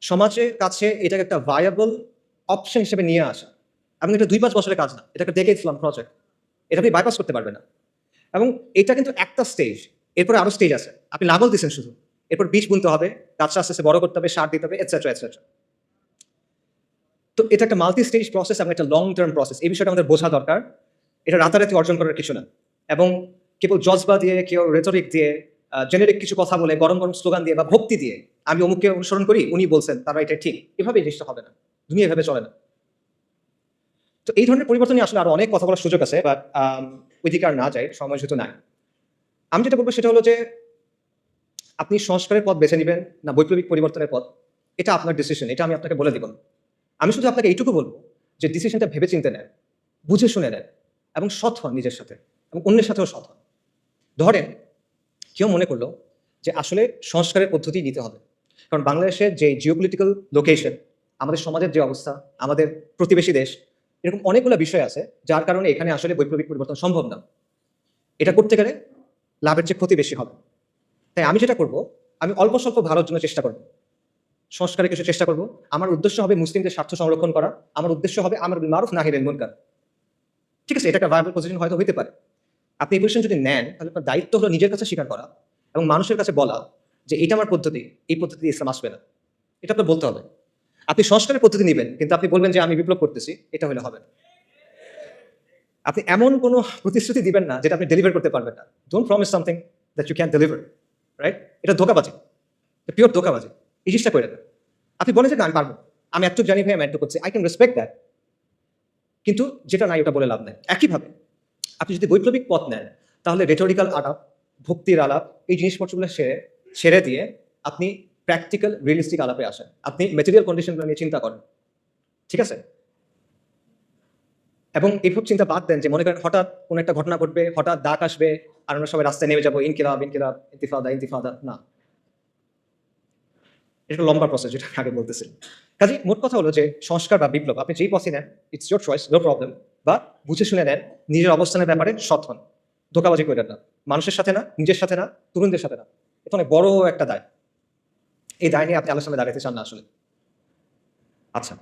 সমাজের কাছে এটাকে একটা ভায়াবল অপশন হিসেবে নিয়ে আসা। এবং এটা 2-5 বছরের কাজ না, এটা একটা ডেকেডস লং প্রজেক্ট। এটা আপনি বাইপাস করতে পারবেন না। এবং এটা কিন্তু একটা স্টেজ, এরপরে আরো স্টেজ আছে। আপনি লাঙল দিচ্ছেন শুধু, এরপর বীজ বুনতে হবে, গাছটা আস্তে আস্তে বড় করতে হবে, সার দিতে হবে, এটসেট্রা এটসেট্রা। তো এটা একটা মাল্টি স্টেজ প্রসেস এবং একটা লং টার্ম প্রসেস। এই বিষয়টা আমাদের বোঝা দরকার। এটা রাতারাতি অর্জন করার কিছু না। এবং কেবল জজবা দিয়ে, কেউ রেটরিক দিয়ে, জেনেরিক কিছু কথা বলে, গরম গরম স্লোগান দিয়ে বা ভক্তি দিয়ে আমি অমুককে অনুসরণ করি, উনি বলছেন তারা এটা ঠিক, এভাবে এই জিনিসটা হবে না। দুনিয়া এভাবে চলে না। তো তো এই ধরনের পরিবর্তন নিয়ে আসলে আরো অনেক কথা বলার সুযোগ আছে, বাট অধিকার না যায়, সময় যেহেতু নাই। আমি যেটা বলবো সেটা হলো যে আপনি সংস্কারের পথ বেছে নেবেন না বৈপ্লবিক পরিবর্তনের পথ, এটা আপনার ডিসিশন, এটা আমি আপনাকে বলে দিব না। আমি শুধু আপনাকে এইটুকু বলবো যে ডিসিশনটা ভেবে চিন্তে নেন, বুঝে শুনে নেন, এবং সৎ হন নিজের সাথে এবং অন্যের সাথেও সৎ হন। ধরেন কেউ মনে করলো যে আসলে সংস্কারের পদ্ধতি নিতে হবে, কারণ বাংলাদেশের যে জিওপলিটিক্যাল লোকেশন, আমাদের সমাজের যে অবস্থা, আমাদের প্রতিবেশী দেশ, এরকম অনেকগুলো বিষয় আছে যার কারণে এখানে আসলে বৈপ্লবিক পরিবর্তন সম্ভব না। এটা করতে গেলে লাভের চেয়ে ক্ষতি বেশি হবে। তাই আমি যেটা করব, আমি অল্প স্বল্প ভালোর জন্য চেষ্টা করব, সংস্কারের কিছু চেষ্টা করব। আমার উদ্দেশ্য হবে মুসলিমদের স্বার্থ সংরক্ষণ করা, আমার উদ্দেশ্য হবে আমর বিল মারুফ নাহি আনিল মুনকার। ঠিক আছে, এটা একটা ভায়াবল পজিশন হয়তো হতে পারে। আপনি এই পজিশন যদি নেন, তাহলে আপনার দায়িত্ব হলো নিজের কাছে স্বীকার করা এবং মানুষের কাছে বলা যে এটা আমার পদ্ধতি, এই পদ্ধতি ইসলাম আসবে না, এটা আপনার বলতে হবে। আপনি সংস্কারের পদ্ধতি নেবেন কিন্তু আপনি বলবেন যে আমি বিপ্লব করতেছি, এটা হলে হবে না। আপনি এমন কোনো প্রতিশ্রুতি দিবেন না যেটা আপনি ডেলিভার করতে পারবেন না। Don't promise something that you can deliver, right? এটা ধোঁকাবাজি, পিওর ধোঁকাবাজি। এই জিনিসটা করে দেন। আপনি বলেন যে না আমি পারবো, আমি একটু জানি ভাই, আমি একটু করছি, আই ক্যান রেসপেক্ট দ্যাট, কিন্তু যেটা নাই ওটা বলে লাভ নেই। একইভাবে আপনি যদি বৈপ্লবিক পথ নেন, তাহলে রেটোরিক্যাল আলাপ, ভক্তির আলাপ, এই জিনিসপত্রগুলো ছেড়ে দিয়ে আপনি প্র্যাকটিক্যাল রিয়েলিস্টিক আলাপে আসেন। আপনি মেটেরিয়াল কন্ডিশনগুলো নিয়ে চিন্তা করেন, ঠিক আছে? এবং এইসব চিন্তা বাদ দেন যে মনে করেন হঠাৎ কোনো একটা ঘটনা ঘটবে, হঠাৎ ডাক আসবে আর আমরা সবাই রাস্তায় নেমে যাবো, ইনকিলাব ইনকিলাব, ইন্তিফাদা ইন্তিফাদা। না, এটা লম্বা প্রসেস, যেটা আগে বলতেছিলাম। কাজে মোট কথা হলো যে সংস্কার বা বিপ্লব আপনি যেই পথে নেন, it's your choice, no problem. বা বুঝে শুনে নেন, নিজের অবস্থানের ব্যাপারে সৎ হন, ধোঁকাবাজি করেন না, মানুষের সাথে না, নিজের সাথে না, তরুণদের সাথে না। এটা অনেক বড় একটা দায়। এই দায় নিয়ে আপনি আলোচনায় দাঁড়াতে চান না আসলে। আচ্ছা,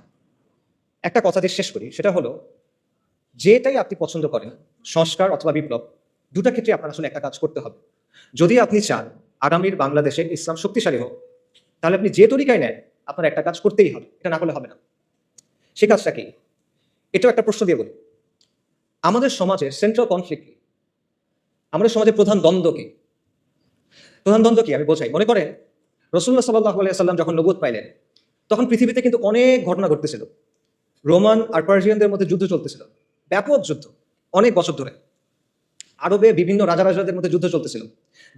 একটা কথা দিয়ে শেষ করি, সেটা হলো যেটাই আপনি পছন্দ করেন, সংস্কার অথবা বিপ্লব, দুটা ক্ষেত্রে আপনার আসলে একটা কাজ করতে হবে। যদি আপনি চান আগামীর বাংলাদেশে ইসলাম শক্তিশালী হোক, তাহলে আপনি যে তরিকায় নেন আপনার একটা কাজ করতেই হবে, এটা না করলে হবে না। সে কাজটা কি? এটাও একটা প্রশ্ন দিয়ে বলি, আমাদের সমাজের সেন্ট্রাল কনফ্লিক্ট কি? আমাদের সমাজের প্রধান দ্বন্দ্ব কি? প্রধান দ্বন্দ্ব কি আমি বোঝাই। মনে করেন রাসূলুল্লাহ সাল্লাল্লাহু আলাইহি ওয়াসাল্লাম যখন নবুয়ত পাইলেন, তখন পৃথিবীতে কিন্তু অনেক ঘটনা ঘটতেছিল। রোমান আর পার্সিয়ানদের মধ্যে যুদ্ধ চলতেছিল, ব্যাপক যুদ্ধ, অনেক বছর ধরে। আরবে বিভিন্ন রাজাদের মধ্যে যুদ্ধ চলতেছিল।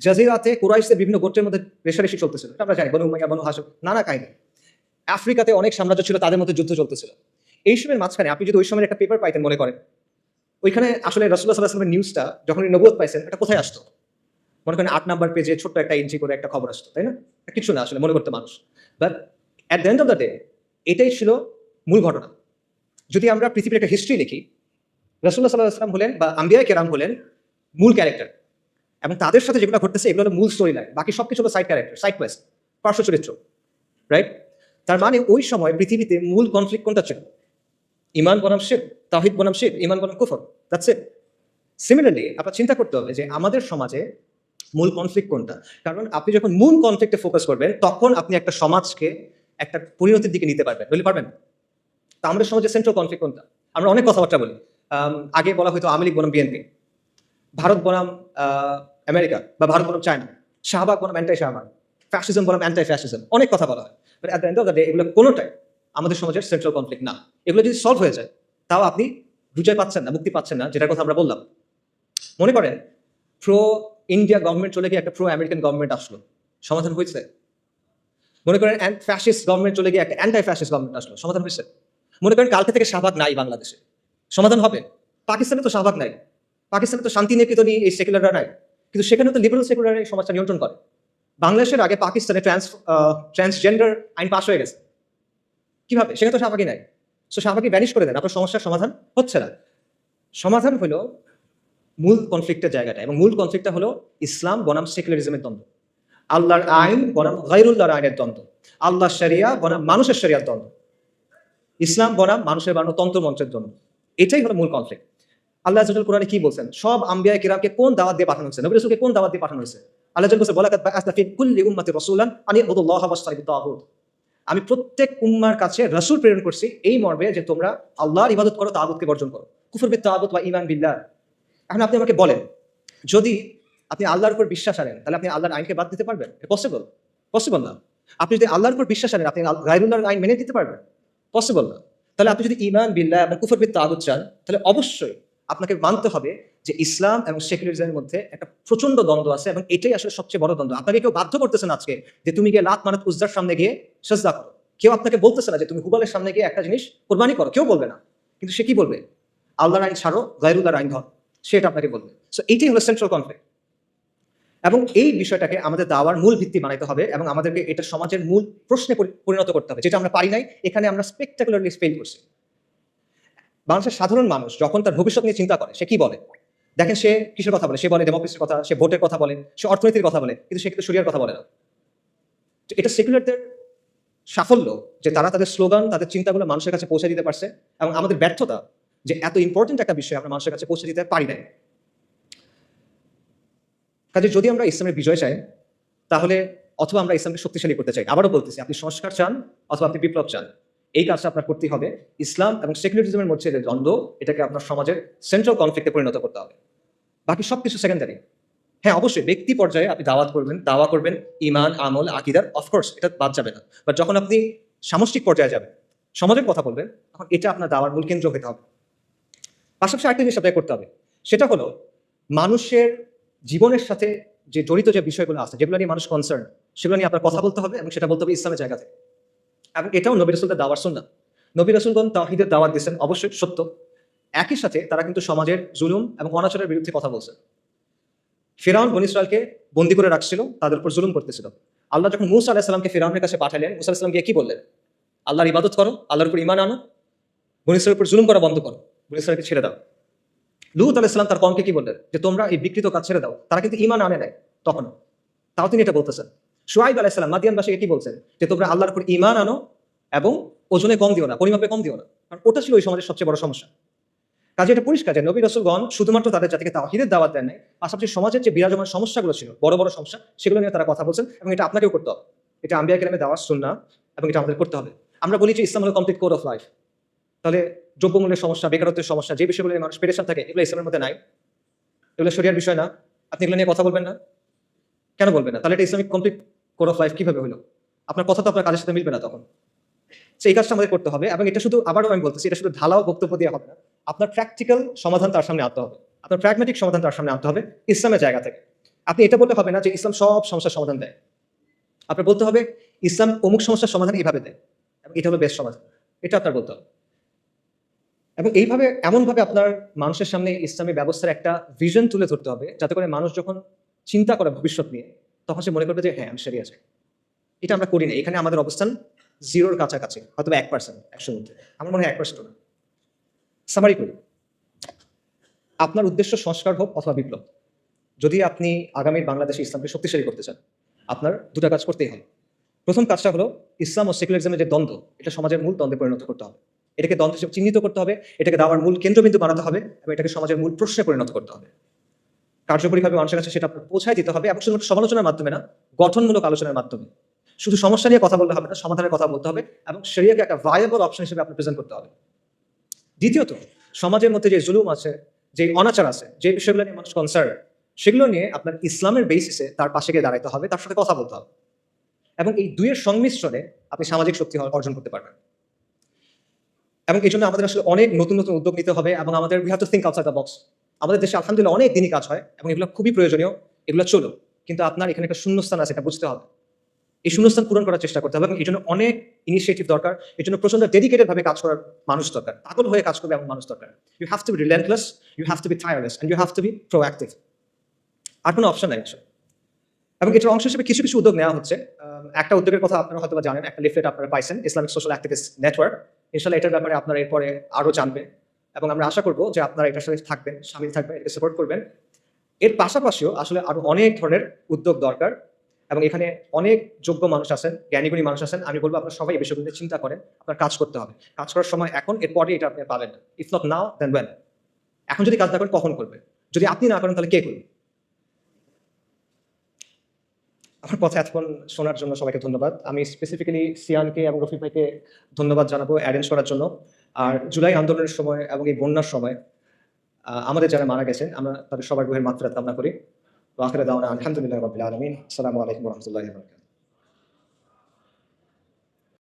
জাজিরাতে কুরাইশদের বিভিন্ন গোত্রের মধ্যে রেষারেষি চলতেছিল, এটা আমরা জানি, বনু উমাইয়া, বনু হাশিম, নানা কাহিনী। আফ্রিকাতে অনেক সাম্রাজ্য ছিল, তাদের মধ্যে যুদ্ধ চলতেছিল। এই সময়ের মাঝখানে আপনি যদি ওই সময়ের একটা পেপার পাইতেন, মনে করেন ওইখানে আসলে রাসূলুল্লাহ সাল্লাল্লাহু আলাইহি ওয়াসাল্লামের নিউজটা যখন নবুয়ত পাইছেন, এটা কোথায় আসতো? মনে করেন 8 নাম্বার পেজে ছোট্ট একটা ইঞ্চি করে একটা খবর আসতো, তাই না? কিছু না আসলে মনে করতে মানুষ, but at the end of the day এটাই ছিল মূল ঘটনা। যদি আমরা পৃথিবীর একটা হিস্ট্রি লিখি, রাসূলুল্লাহ সাল্লাল্লাহু আলাইহি ওয়াসাল্লাম হলেন বা আম্বিয়া কেরাম হলেন মূল ক্যারেক্টার, এবং তাদের সাথে যেগুলো ঘটতেছে এগুলো হলো মূল স্টোরি লাইন, বাকি সবকিছু হলো সাইড ক্যারেক্টার, সাইড কোয়েস্ট, পার্শ্ব চরিত্র, রাইট? তার মানে ওই সময় পৃথিবীতে মূল কনফ্লিক্ট কোনটা ছিল? ইমান বনাম শিরক, তাওহীদ বনাম শিরক, ইমান বনাম কুফর, দ্যাটস ইট। সিমিলারলি আপনার চিন্তা করতে হবে যে আমাদের সমাজে মূল কনফ্লিক্ট কোনটা। কারণ আপনি যখন মূল কনফ্লিক্টে ফোকাস করবেন, তখন আপনি একটা সমাজকে একটা পরিণতির দিকে নিতে পারবেন, বলে পারবেন? তা আমাদের সমাজে সেন্ট্রাল কনফ্লিক্ট কোনটা? আমরা অনেক কথাবার্তা বলি, আগে বলা হয়তো আওয়ামী লীগ বনাম বিএনপি, ভারত বনাম আমেরিকা বা ভারত বনাম চায়না, শাহবাগ বনাম অ্যান্টাই শাহবাগ, ফ্যাসিজম বনাম অ্যান্টাই ফ্যাসিজম, অনেক কথা বলা হয়। But at the end of the day এগুলো কোনোটাই আমাদের সমাজের সেন্ট্রাল কনফ্লিক্ট না। এগুলো যদি সলভ হয়ে যায়, তাও আপনি বিজয় পাচ্ছেন না, মুক্তি পাচ্ছেন না, যেটার কথা আমরা বললাম। মনে করেন প্রো ইন্ডিয়া গভর্নমেন্ট চলে গিয়ে একটা প্রো আমেরিকান গভর্নমেন্ট আসলো, সমাধান হয়েছে? মনে করেন ফ্যাসিস্ট গভর্নমেন্ট চলে গিয়ে একটা অ্যান্টাই ফ্যাসিস্ট গভর্নমেন্ট আসলো, সমাধান হয়েছে? মনে করেন কালকে থেকে শাহবাগ নাই বাংলাদেশে, সমাধান হবে? পাকিস্তানে তো শাহবাগ নাই, পাকিস্তানে তো শান্তি নিকেতনই এই সেকুলাররা নাই, কিন্তু সেখানে তো লিবারেল সেকুলার এই সমাজটা নিয়ন্ত্রণ করে। বাংলাদেশের আগে পাকিস্তানে ট্রান্সজেন্ডার আইন পাস হয়ে গেছে, কিভাবে? সেখানে তো শাহবাগই নাই। সো শাহবাগি ব্যানিশ করে দেন, আপনার সমস্যার সমাধান হচ্ছে না। সমাধান হলো মূল কনফ্লিক্টের জায়গাটা, এবং মূল কনফ্লিক্টটা হলো ইসলাম বনাম সেকুলারিজমের দ্বন্দ্ব, আল্লাহর আইন বনাম গায়রুল্লাহর আইনের দ্বন্দ্ব, আল্লাহর শরিয়া বনাম মানুষের শরিয়ার দ্বন্দ্ব, ইসলাম বনাম মানুষের বানানো তন্ত্রমন্ত্রের দ্বন্দ্ব। এটাই হলো মূল কনফ্লিক্ট। আল্লাহ আযza ওয়া জাল্লা কোরআনে কি বলছেন? সব আম্বিয়া কিরামকে কোন দাওয়াত দিয়ে পাঠানো হয়েছে? নবী রাসূলকে কোন দাওয়াত দিয়ে পাঠানো হয়েছে? আল্লাহ আযza ওয়া জাল্লা বলেছে, ওয়ালাকাদ বা'আসনা ফি কুল্লি উম্মাতির রাসূলান আন ইবুদুল্লাহা ওয়াজতানিবুত তাগুত। আমি প্রত্যেক উম্মার কাছে রাসূল প্রেরণ করছি এই মর্মে যে তোমরা আল্লাহর ইবাদত করো, তাগুতকে বর্জন করো। কুফর বিত তাগুত ওয়া ঈমান বিল্লাহ। এখন আপনি আমাকে বলেন, যদি আপনি আল্লাহর উপর বিশ্বাস আনেন, তাহলে আপনি আল্লাহর আইনকে বাদ দিতে পারবেন? পসিবল? পসিবল না। আপনি যদি আল্লাহর উপর বিশ্বাস আনেন, আপনি গায়রুল্লাহর আইন মেনে দিতে পারবেন? পসিবল না। তাহলে আপনি যদি ঈমান বিল্লাহ এবং কুফর বিত তাগুত চান, তাহলে অবশ্যই আপনাকে মানতে হবে যে ইসলাম এবং সেকুলারিজমের মধ্যে একটা প্রচন্ড দ্বন্দ্ব আছে, এবং এটাই আসলে সবচেয়ে বড় দ্বন্দ্ব। আপনাকে কেউ বাধ্য করতেছেন আজকে যে তুমি গিয়ে লাত মানাত উজ্জার সামনে গিয়ে সেজদা করো। কেউ আপনাকে বলতেছে না যে তুমি হুবালের সামনে গিয়ে একটা জিনিস কোরবানি করো, কেউ বলবে না। কিন্তু সে কি বলবে? আল্লাহর আইন ছাড়ো, গায়রুল্লাহর আইন ধর, সেটা আপনাকে বলবে। সো এইটাই হলো সেন্ট্রাল কনফ্লিক্ট, এবং এই বিষয়টাকে আমাদের দাওয়ার মূল ভিত্তি বানাইতে হবে, এবং আমাদেরকে এটা সমাজের মূল প্রশ্নে পরিণত করতে হবে, যেটা আমরা পারি নাই। এখানে আমরা স্পেকটাকুলারলি ফেল করছি। বাংলাদেশের সাধারণ মানুষ যখন তার ভবিষ্যৎ নিয়ে চিন্তা করে, সে কি বলে দেখেন? সে কিসের কথা বলে? সে বলে ডেমোক্রেসির কথা, সে ভোটের কথা বলে, সে অর্থনীতির কথা বলে, কিন্তু সে কিন্তু শরিয়ার কথা বলে না। তো এটা সেকুলারদের সাফল্য যে তারা তাদের স্লোগান, তাদের চিন্তাগুলো মানুষের কাছে পৌঁছে দিতে পারছে, এবং আমাদের ব্যর্থতা যে এত ইম্পর্টেন্ট একটা বিষয় আমরা মানুষের কাছে পৌঁছে দিতে পারি নাই। কাজে যদি আমরা ইসলামের বিজয় চাই, তাহলে অথবা আমরা ইসলামকে শক্তিশালী করতে চাই, আবারও বলতেছি, আপনি সংস্কার চান অথবা আপনি বিপ্লব চান, এই কাজটা আপনার করতেই হবে। ইসলাম এবং সেকুলারিজমের মধ্যে যে দ্বন্দ্ব, এটাকে আপনার সমাজের সেন্ট্রাল কনফ্লিক্টে পরিণত করতে হবে। বাকি সবকিছু সেকেন্ডারি। হ্যাঁ, অবশ্যই ব্যক্তি পর্যায়ে আপনি দাওয়া করবেন ঈমান, আমল, আকীদার, অফকোর্স এটা বাদ যাবে না। বাট যখন আপনি সামষ্টিক পর্যায়ে যাবেন, সমাজের কথা বলবেন, তখন এটা আপনার দাওয়ার মূল কেন্দ্র হতে হবে। পাশাপাশি আরেকটা জিনিস আপনাকে করতে হবে, সেটা হলো মানুষের জীবনের সাথে যে জড়িত যে বিষয়গুলো আছে, যেগুলো নিয়ে মানুষ কনসার্ন, সেগুলো নিয়ে আপনার কথা বলতে হবে, এবং সেটা বলতে হবে ইসলামের জায়গা থেকে। এবং এটাও নবী রাসূলদের দাওয়ার সুন্নাহ। নবী রাসূলগণ তাওহীদের দাওয়াত দিয়েছেন, অবশ্যই সত্য। একই সাথে তারা কিন্তু সমাজের জুলুম এবং অনাচারের বিরুদ্ধে কথা বলছেন। ফিরআউন বনী ইসরাইলকে বন্দী করে রাখছিল, তাদের উপর জুলুম করতেছিল। আল্লাহ যখন মূসা আলাইহিস সালামকে ফিরআউনের কাছে পাঠালেন, মূসা আলাইহিস সালাম গিয়ে কি বললেন? আল্লাহর ইবাদত করো, আল্লাহর উপর ঈমান আনো, বনী ইসরাইলের উপর জুলুম করা বন্ধ করো, বনী ইসরাইলকে ছেড়ে দাও। লূত আলাইহিস সালাম তার কওমকে কি বললেন? যে তোমরা এই বিকৃত কাজ ছেড়ে দাও। তারা কিন্তু ঈমান আনে নাই তখনও, তাও তিনি এটা বলতেছেন। শুআয়ব আলাইহিস সালাম মাদিয়ানবাসীকে কি বলছেন? যে তোমরা আল্লাহর উপর ঈমান আনো এবং ওজনে কম দিও না, পরিমাপে কম দিও না। কারণ ওটা ছিল ওই সমাজের সবচেয়ে বড় সমস্যা। কাজে এটা পরিষ্কার যে নবী রাসূলগণ শুধুমাত্র তাদের জাতিকে তাওহীদের দাওয়াত দেন নাই, পাশাপাশি সমাজের যে বিরাজমান সমস্যাগুলো ছিল, বড় বড় সমস্যা, সেগুলো নিয়ে তারা কথা বলছেন, এবং এটা আপনাকেও করতে হবে। এটা আম্বিয়া কেরামের দাওয়াত সুন্নাহ, এবং এটা আমাদের করতে হবে। আমরা বলি যে ইসলাম হলো কমপ্লিট কোড অফ লাইফ। তাহলে দ্রব্যমূল্যের সমস্যা, বেকারত্বের সমস্যা, যে বিষয়গুলো নিয়ে মানুষ পেরেশান থাকে, এগুলো ইসলামের মধ্যে নাই, এগুলো শরিয়ার বিষয় না। আপনি এগুলো নিয়ে কথা বলবেন না, কেন বলবেন না? তাহলে এটা Islamic complete code of life কিভাবে হলো? আপনার কথা তো আপনার কাজের সাথে মিলবে না তখন। সেই কাজটা আমাদের করতে হবে, এবং এটা শুধু, আবারও আমি বলতেছি, এটা শুধু ঢালাও বক্তব্য দিয়ে হবে না। আপনার প্র্যাকটিক্যাল সমাধান তার সামনে আনতে হবে, আপনার প্র্যাগম্যাটিক সমাধান তার সামনে আনতে হবে ইসলামের জায়গা থেকে। আপনি এটা বললে হবে না যে ইসলাম সব সমস্যার সমাধান দেয়। আপনার বলতে হবে ইসলাম অমুক সমস্যার সমাধান এইভাবে দেয়, এবং এটা হলো বেস্ট সমাধান, এটা আপনার বলতে হবে। এবং এইভাবে এমনভাবে আপনার মানুষের সামনে ইসলামী ব্যবস্থার একটা ভিশন তুলে ধরতে হবে, যাতে করে মানুষ যখন চিন্তা করে ভবিষ্যৎ নিয়ে, তখন সে মনে করবে যে হ্যাঁ, আমি শরিয়া চাই। এটা আমরা করি না। এখানে আমাদের অবস্থান জিরোর কাছাকাছি, হয়তো 1%, 100 মধ্যে। আমার মনে হয় 1% না। সামারি করি, আপনার উদ্দেশ্য সংস্কার হোক অথবা বিপ্লব। যদি আপনি আগামীর বাংলাদেশে ইসলামকে শক্তিশালী করতে চান, আপনার দুটা কাজ করতেই হবে। প্রথম কাজটা হলো ইসলাম ও সেকুলারিজমের যে দ্বন্দ্ব, এটা সমাজের মূল দ্বন্দ্বে পরিণত করতে হবে। এটাকে দ্বন্দ্ব হিসেবে চিহ্নিত করতে হবে, এটাকে দাওয়ার মূল কেন্দ্রবিন্দু বানাতে হবে, এবং এটাকে সমাজের মূল প্রশ্নে পরিণত করতে হবে। কার্যকরীভাবে মানুষের কাছে সেটা আপনার পৌঁছায় দিতে হবে, এবং শুধুমাত্র সমালোচনার মাধ্যমে না, গঠনমূলক আলোচনার মাধ্যমে। শুধু সমস্যা নিয়ে কথা বললে হবে না, সমাধানের কথা বলতে হবে, এবং শরিয়াকে একটা ভায়াবল অপশন হিসেবে আপনি প্রেজেন্ট করতে হবে। দ্বিতীয়ত, সমাজের মধ্যে যে জুলুম আছে, যে অনাচার আছে, যে বিষয়গুলো নিয়ে মানুষ কনসার্ন, সেগুলো নিয়ে আপনার ইসলামের বেসিসে তার পাশে গিয়ে দাঁড়াইতে হবে, তার সাথে কথা বলতে হবে, এবং এই দুইয়ের সংমিশ্রণে আপনি সামাজিক শক্তি অর্জন করতে পারবেন। এবং এই জন্য আমাদের আসলে অনেক নতুন নতুন উদ্যোগ নিতে হবে, এবং আমাদের we have to think outside the box. আমাদের দেশে আলহামদুলিল্লাহ অনেক দিনই কাজ হয়, এবং এগুলো খুবই প্রয়োজনীয়, এগুলো চলো। কিন্তু আপনার এখানে একটা শূন্যস্থান আছে, এটা বুঝতে হবে। এই শূন্যস্থান পূরণ করার চেষ্টা করতে হবে, এবং এই জন্য অনেক ইনিশিয়েটিভ দরকার, এই জন্য প্রচন্ড ডেডিকেটেড ভাবে কাজ করার মানুষ দরকার, পাগল হয়ে কাজ করবে এমন মানুষ দরকার। You have to be relentless, you have to be tireless, and you have to be proactive. আর কোনো অপশন নাই আসলে। এবং এটার অংশ হিসেবে কিছু কিছু উদ্যোগ নেওয়া হচ্ছে। একটা উদ্যোগের কথা আপনারা হয়তো জানেন, একটা লিফলেট আপনারা পাইছেন, ইসলামিক সোশ্যাল অ্যাক্টিভিস্ট নেটওয়ার্ক। ইনশাআল্লাহ এটার ব্যাপারে আপনারা এরপরে আরো জানবেন, এবং আমরা আশা করবো যে আপনারা এটার সাথে থাকবেন, সামিল থাকবেন, এটাকে সাপোর্ট করবেন। এর পাশাপাশিও আসলে আরো অনেক ধরনের উদ্যোগ দরকার, এবং এখানে অনেক যোগ্য মানুষ আছেন, জ্ঞানীগুণী মানুষ আছেন। আমি বলবো আপনারা সবাই এই বিষয়গুলো নিয়ে চিন্তা করেন, আপনার কাজ করতে হবে। কাজ করার সময় এখন, এরপরে এটা আপনি পাবেন না। If not now then when. এখন যদি কাজ না করেন কখন করবেন? যদি আপনি না করেন তাহলে কে করবে? আমার কথা এতক্ষণ শোনার জন্য সবাইকে ধন্যবাদ। আমি স্পেসিফিক্যালি সিয়ানকে এবং রফিক ভাইকে ধন্যবাদ জানাবো অ্যারেঞ্জ করার জন্য। আর জুলাই আন্দোলনের সময় এবং এই বন্যার সময় আমাদের যারা মারা গেছেন, আমরা তাদের সবার রুহের মাগফিরাত কামনা করি। ওয়া আখিরু দাওয়ানা আলহামদুলিল্লাহি রাব্বিল আলামিন। আসসালামু আলাইকুম ওয়া রাহমাতুল্লাহি ওয়া বারাকাতুহু।